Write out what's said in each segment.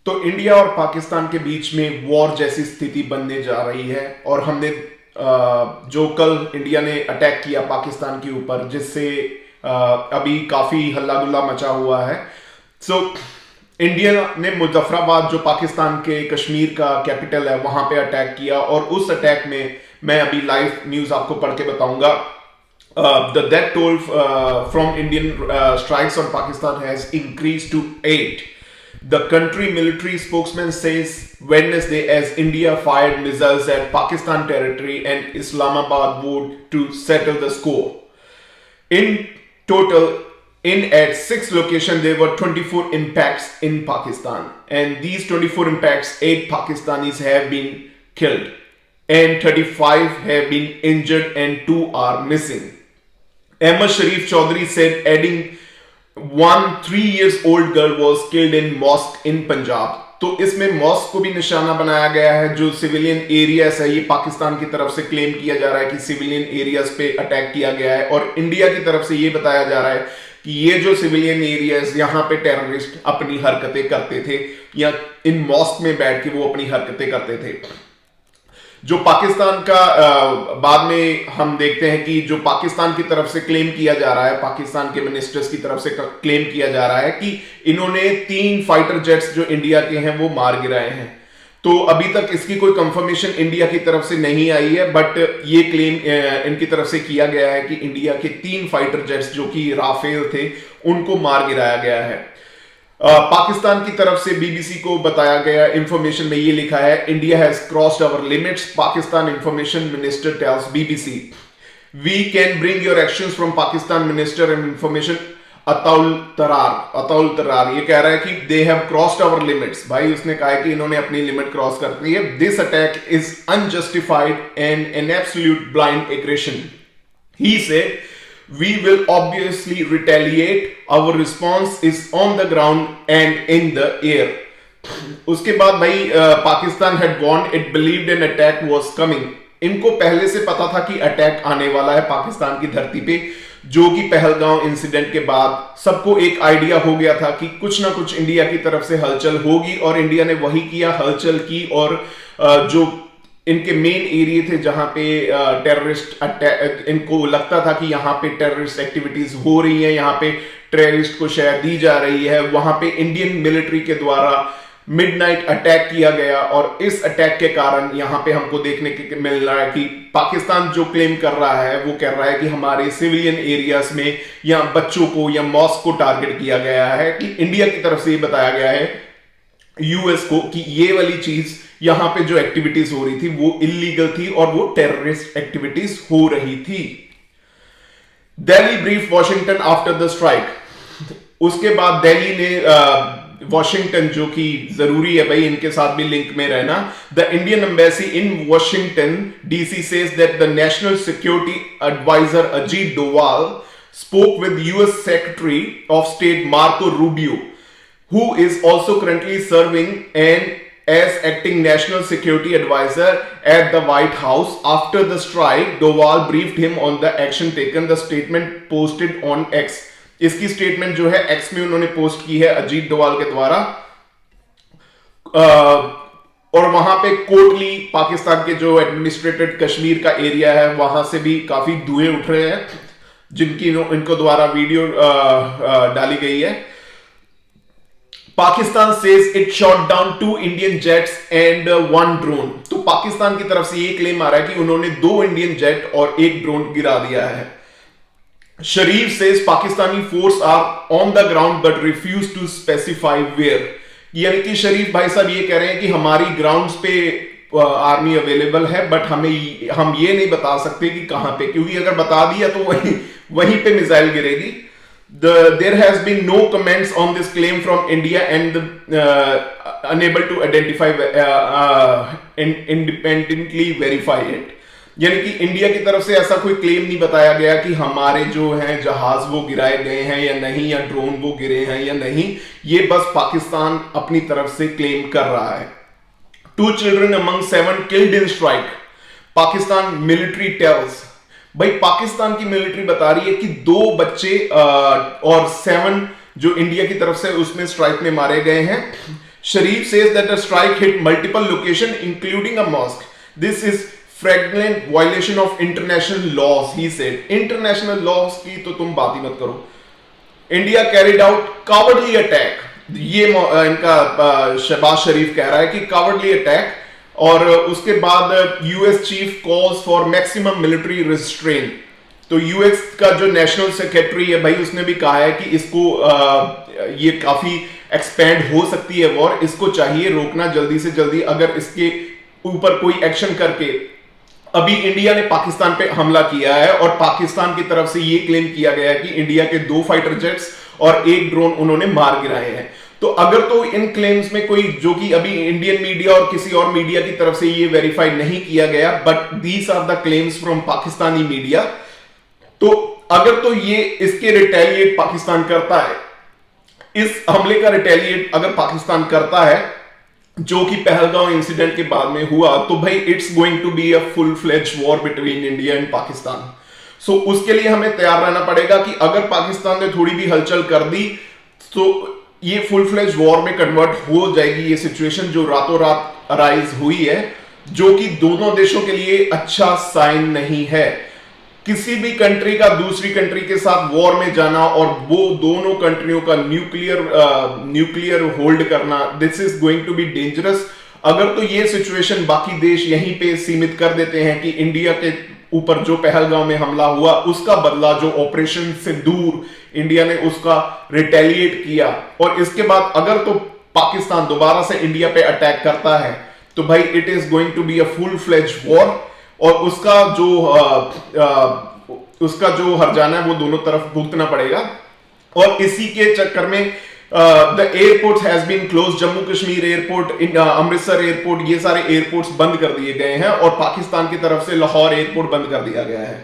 तो इंडिया और पाकिस्तान के बीच में वॉर जैसी स्थिति बनने जा रही है और हमने जो कल इंडिया ने अटैक किया पाकिस्तान के ऊपर, जिससे अभी काफी हल्ला गुल्ला मचा हुआ है। सो इंडिया ने मुजफ्फराबाद, जो पाकिस्तान के कश्मीर का कैपिटल है, वहां पे अटैक किया और उस अटैक में मैं अभी लाइव न्यूज आपको पढ़ के बताऊंगा। The death toll from Indian strikes on Pakistan has increase to 8. The country military spokesman says Wednesday as India fired missiles at Pakistan territory and Islamabad vowed to settle the score. In total, at 6 locations, there were 24 impacts in Pakistan. And these 24 impacts, 8 Pakistanis have been killed and 35 have been injured and 2 are missing. Ahmad Sharif Chaudhary said, adding, one 3-year-old girl was killed in mosque in Punjab. तो इसमें mask को भी निशाना बनाया गया है। जो civilian areas है, ये पाकिस्तान की तरफ से क्लेम किया जा रहा है कि सिविलियन एरियाज पे अटैक किया गया है, और इंडिया की तरफ से ये बताया जा रहा है कि ये जो सिविलियन एरियाज, यहाँ पे टेररिस्ट अपनी हरकतें करते थे या इन मॉस्क में बैठ के वो अपनी हरकतें करते थे। जो पाकिस्तान का बाद में हम देखते हैं कि जो पाकिस्तान की तरफ से क्लेम किया जा रहा है, पाकिस्तान के मिनिस्टर्स की तरफ से क्लेम किया जा रहा है कि इन्होंने 3 फाइटर जेट्स जो इंडिया के हैं वो मार गिराए हैं। तो अभी तक इसकी कोई कंफर्मेशन इंडिया की तरफ से नहीं आई है, बट ये क्लेम इनकी तरफ से किया गया है कि इंडिया के 3 फाइटर जेट्स जो कि राफेल थे, उनको मार गिराया गया है। पाकिस्तान की तरफ से बीबीसी को बताया गया इंफॉर्मेशन में ये लिखा है, India has crossed our limits, Pakistan information minister tells BBC. We can bring your actions from Pakistan minister and information Attaullah Tarar ये कह रहा है कि they have crossed our limits. भाई उसने कहा है कि इन्होंने अपनी लिमिट क्रॉस कर दी है। This attack is unjustified and an absolute blind aggression, he said. We will obviously retaliate. Our response is on the ground and in the air. उसके बाद भाई Pakistan had warned it believed an attack was coming. इनको पहले से पता था कि attack आने वाला है पाकिस्तान की धरती पे, जो कि पहलगांव इंसिडेंट के बाद सबको एक आइडिया हो गया था कि कुछ ना कुछ इंडिया की तरफ से हलचल होगी, और इंडिया ने वही किया, हलचल की। और जो इनके मेन एरिया थे जहां पे टेररिस्ट अटैक, इनको लगता था कि यहां पे टेररिस्ट एक्टिविटीज हो रही है, यहां पे टेररिस्ट को शह दी जा रही है, वहां पे इंडियन मिलिट्री के द्वारा मिडनाइट अटैक किया गया। और इस अटैक के कारण यहां पे हमको देखने के मिल रहा है कि पाकिस्तान जो क्लेम कर रहा है वो कह रहा है कि हमारे सिविलियन एरियाज में या बच्चों को या मॉस्क को टारगेट किया गया है। कि इंडिया की तरफ से ये बताया गया है यूएस को कि ये वाली चीज, यहां पे जो एक्टिविटीज हो रही थी वो इलीगल थी और वो टेररिस्ट एक्टिविटीज हो रही थी। Delhi brief Washington after the strike. उसके बाद दिल्ली ने वॉशिंगटन, जो कि जरूरी है भाई इनके साथ भी लिंक में रहना, the Indian embassy in Washington DC says that the national security adviser Ajit Doval spoke with US secretary of state Marco Rubio, who is also currently serving as acting national security advisor at the White House. After the strike, Doval briefed him on the action taken. The statement posted on X. इसकी statement जो है X में उन्होंने post की है अजीत डोवाल के द्वारा। और वहां पे कोटली, पाकिस्तान के जो एडमिनिस्ट्रेटेड कश्मीर का एरिया है, वहां से भी काफी धुएं उठ रहे हैं, जिनकी इनको द्वारा वीडियो डाली गई है। Pakistan says it shot down 2 Indian jets and 1 drone. तो पाकिस्तान की तरफ से ये क्लेम आ रहा है कि उन्होंने 2 इंडियन जेट और 1 ड्रोन गिरा दिया है। Sharif says Pakistani force are on the ground but refuse to specify where. यानी कि शरीफ भाई साहब ये कह रहे हैं कि हमारी ग्राउंड्स पे आर्मी अवेलेबल है, बट हम ये नहीं बता सकते कि कहां पे, क्योंकि अगर बता दिया तो वहीं पे मिसाइल गिरेगी। There has been no comments on this claim from India and unable to identify independently verify it. यानी कि इंडिया की तरफ से ऐसा कोई क्लेम नहीं बताया गया कि हमारे जो हैं जहाज वो गिराए गए हैं या नहीं, या ड्रोन वो गिरे हैं या नहीं। ये बस पाकिस्तान अपनी तरफ से क्लेम कर रहा है। 2 children among 7 killed in strike. Pakistan military tells. भाई पाकिस्तान की मिलिट्री बता रही है कि 2 बच्चे और 7 जो इंडिया की तरफ से उसमें स्ट्राइक में मारे गए हैं। Sharif says that the strike hit multiple locations, including a mosque. This is flagrant violation of international laws, he said. International laws की तो तुम बात ही मत करो. India carried out cowardly attack. ये इनका शहबाज शरीफ कह रहा है कि cowardly attack. और उसके बाद US chief calls for maximum military restrain. तो यूएस का जो नेशनल सेक्रेटरी है भाई, उसने भी कहा है कि इसको ये काफी एक्सपेंड हो सकती है वॉर, इसको चाहिए रोकना जल्दी से जल्दी. अगर इसके ऊपर कोई एक्शन करके, अभी इंडिया ने पाकिस्तान पे हमला किया है और पाकिस्तान की तरफ से ये क्लेम किया गया है कि इंडिया के 2 फाइटर जेट्स और 1 ड्रोन उन्होंने मार गिराए हैं. तो अगर तो इन क्लेम्स में कोई, जो कि अभी इंडियन मीडिया और किसी और मीडिया की तरफ से ये वेरीफाई नहीं किया गया, but these are the claims from Pakistani media. तो अगर तो ये इसके रिटेलिएट पाकिस्तान करता है, इस हमले का रिटेलिएट अगर पाकिस्तान करता है जो कि पहलगांव इंसिडेंट के बाद में हुआ, तो भाई it's going to be a full fledged war between India and Pakistan. So उसके लिए हमें तैयार रहना पड़ेगा कि अगर पाकिस्तान ने थोड़ी भी हलचल कर दी तो ये फुल फ्लेज वॉर में कन्वर्ट हो जाएगी. ये सिचुएशन जो रातों रात अराइज हुई है, जो कि दोनों देशों के लिए अच्छा साइन नहीं है. किसी भी कंट्री का दूसरी कंट्री के साथ वॉर में जाना और वो दोनों कंट्रियों का न्यूक्लियर होल्ड करना, this is going to be dangerous. अगर तो ये सिचुएशन बाकी देश यहीं पे सीमित कर देते हैं कि इंडिया के ऊपर जो पहलगांव में हमला हुआ उसका बदला, जो ऑपरेशन सिंदूर इंडिया ने उसका रिटेलिएट किया, और इसके बाद अगर तो पाकिस्तान दोबारा से इंडिया पे अटैक करता है, तो भाई it is going to be a full fledge war. और उसका जो हर्जाना है वो दोनों तरफ भुगतना पड़ेगा. और इसी के चक्कर में the airport has been close. Jammu Kashmir airport, Amritsar airport, ये सारे एयरपोर्ट्स बंद कर दिए गए हैं और पाकिस्तान की तरफ से लाहौर एयरपोर्ट बंद कर दिया गया है.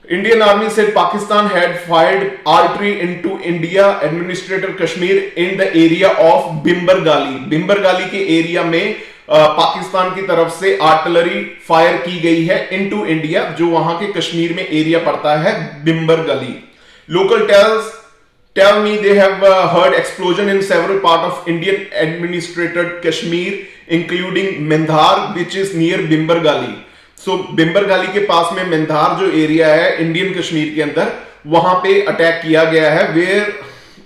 Indian Army said Pakistan had fired artillery into India administrator Kashmir in the area of Bimbar-Gali. Bimbar-Gali के एरिया में पाकिस्तान की तरफ से आर्टिलरी फायर की गई है इनटू इंडिया, जो वहां के कश्मीर में एरिया पड़ता है बिम्बर-गली. Local tell me they have heard explosion in several part of Indian administrated Kashmir, including Mendhar, which is near Bimbar-Gali. सो बिम्बर-गाली के पास में मेंधार जो एरिया है इंडियन कश्मीर के अंदर, वहां पे अटैक किया गया है. वेयर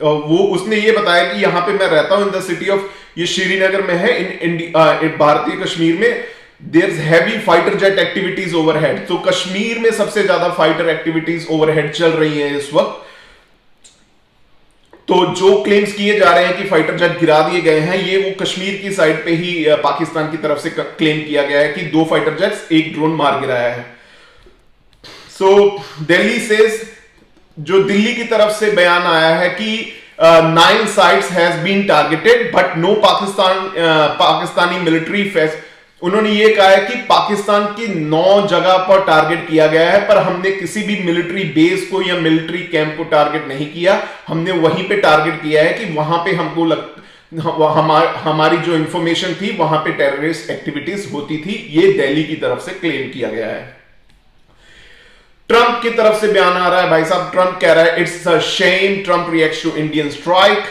वो उसने ये बताया कि यहां पे मैं रहता हूं इन द सिटी ऑफ, ये श्रीनगर में है, इन भारतीय कश्मीर में there is heavy fighter jet activities overhead. तो कश्मीर में सबसे ज्यादा फाइटर एक्टिविटीज ओवरहेड चल रही है इस वक्त. तो जो क्लेम्स किए जा रहे हैं कि फाइटर जेट गिरा दिए गए हैं, ये वो कश्मीर की साइड पे ही पाकिस्तान की तरफ से क्लेम किया गया है कि 2 फाइटर जेट्स 1 ड्रोन मार गिराया है. सो दिल्ली सेज, जो दिल्ली की तरफ से बयान आया है कि 9 sites has been targeted but no Pakistani military face. उन्होंने ये कहा है कि पाकिस्तान की 9 जगह पर टारगेट किया गया है, पर हमने किसी भी मिलिट्री बेस को या मिलिट्री कैंप को टारगेट नहीं किया. हमने वहीं पे टारगेट किया है कि वहां पे हमको हमारी जो इंफॉर्मेशन थी वहां पे टेररिस्ट एक्टिविटीज होती थी. ये दिल्ली की तरफ से क्लेम किया गया है. ट्रंप की तरफ से बयान आ रहा है भाई साहब. ट्रंप कह रहा है it's a shame. Trump reacts to Indian strike.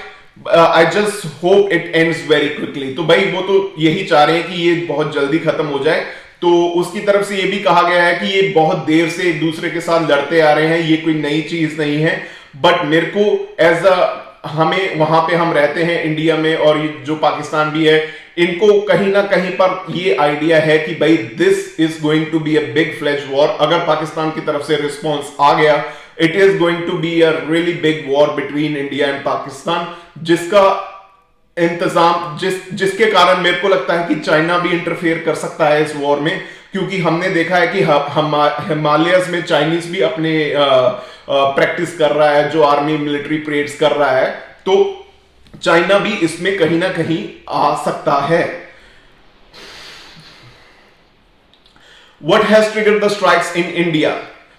I just hope it ends very quickly. तो भाई वो तो यही चाह रहे हैं कि ये बहुत जल्दी खत्म हो जाए. तो उसकी तरफ से ये भी कहा गया है कि ये बहुत देर से एक दूसरे के साथ लड़ते आ रहे हैं, ये कोई नई चीज नहीं है. बट मेरे को एज हमें वहां पे हम रहते हैं इंडिया में, और जो पाकिस्तान भी है, इनको कहीं ना कहीं पर ये आइडिया है कि भाई this is going to be a big fledge war. अगर पाकिस्तान की तरफ से रिस्पॉन्स आ गया, it is going to be a really big war between India and Pakistan, जिसका इंतजाम जिसके कारण मेरे को लगता है कि चाइना भी इंटरफेयर कर सकता है इस वॉर में. क्योंकि हमने देखा है कि हिमालयस में चाइनीज भी अपने प्रैक्टिस कर रहा है, जो आर्मी मिलिट्री परेड्स कर रहा है. तो चाइना भी इसमें कहीं ना कहीं आ सकता है. What has triggered the strikes in India?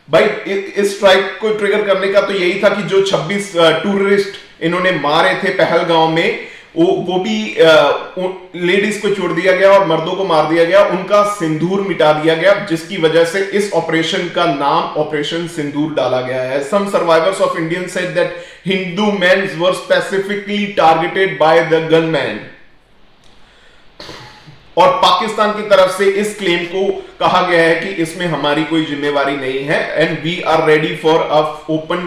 भाई इस स्ट्राइक को ट्रिगर करने का तो यही था कि जो 26 टूरिस्ट इन्होंने मारे थे पहलगांव में, वो भी लेडीज को छोड़ दिया गया और मर्दों को मार दिया गया, उनका सिंदूर मिटा दिया गया, जिसकी वजह से इस ऑपरेशन का नाम ऑपरेशन सिंदूर डाला गया है. Some survivors of Indian said that Hindu men were specifically targeted by the gunman. और पाकिस्तान की तरफ से इस क्लेम को कहा गया है कि इसमें हमारी कोई जिम्मेवारी नहीं है and we are ready for a open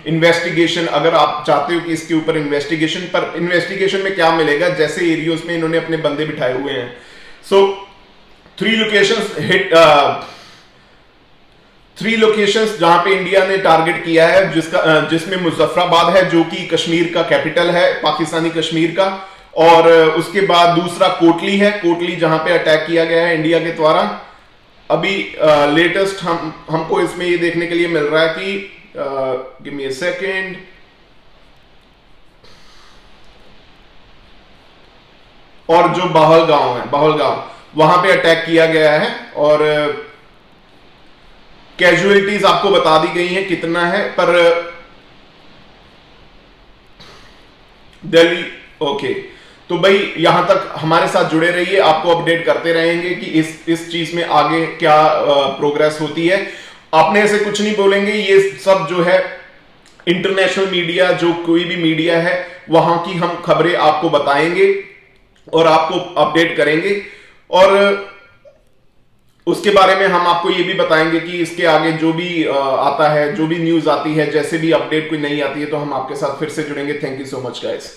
investigation. अगर आप चाहते हो कि इसके ऊपर इन्वेस्टिगेशन, पर इन्वेस्टिगेशन में क्या मिलेगा, जैसे एरियोज में इन्होंने अपने बंदे बिठाए हुए हैं। सो 3 लोकेशंस जहां पे इंडिया ने टारगेट किया है, जिसमें मुजफ्फराबाद है जो कि कश्मीर का कैपिटल है, पाकिस्तानी कश्मीर का, और उसके बाद दूसरा कोटली है, कोटली जहां पे अटैक किया गया है इंडिया के द्वारा। अभी लेटेस्ट हमको इसमें ये देखने के लिए मिल रहा है कि गिव मी अ सेकेंड, और जो बहलगांव है, बहलगांव वहां पे अटैक किया गया है और कैजुअलिटीज आपको बता दी गई हैं कितना है, पर दिल्ली ओके। तो भाई यहां तक हमारे साथ जुड़े रहिए, आपको अपडेट करते रहेंगे कि इस चीज में आगे क्या प्रोग्रेस होती है। आपने ऐसे कुछ नहीं बोलेंगे, ये सब जो है इंटरनेशनल मीडिया, जो कोई भी मीडिया है वहां की हम खबरें आपको बताएंगे और आपको अपडेट करेंगे, और उसके बारे में हम आपको ये भी बताएंगे कि इसके आगे जो भी आता है, जो भी न्यूज आती है, जैसे भी अपडेट कोई नहीं आती है, तो हम आपके साथ फिर से जुड़ेंगे। Thank you so much guys.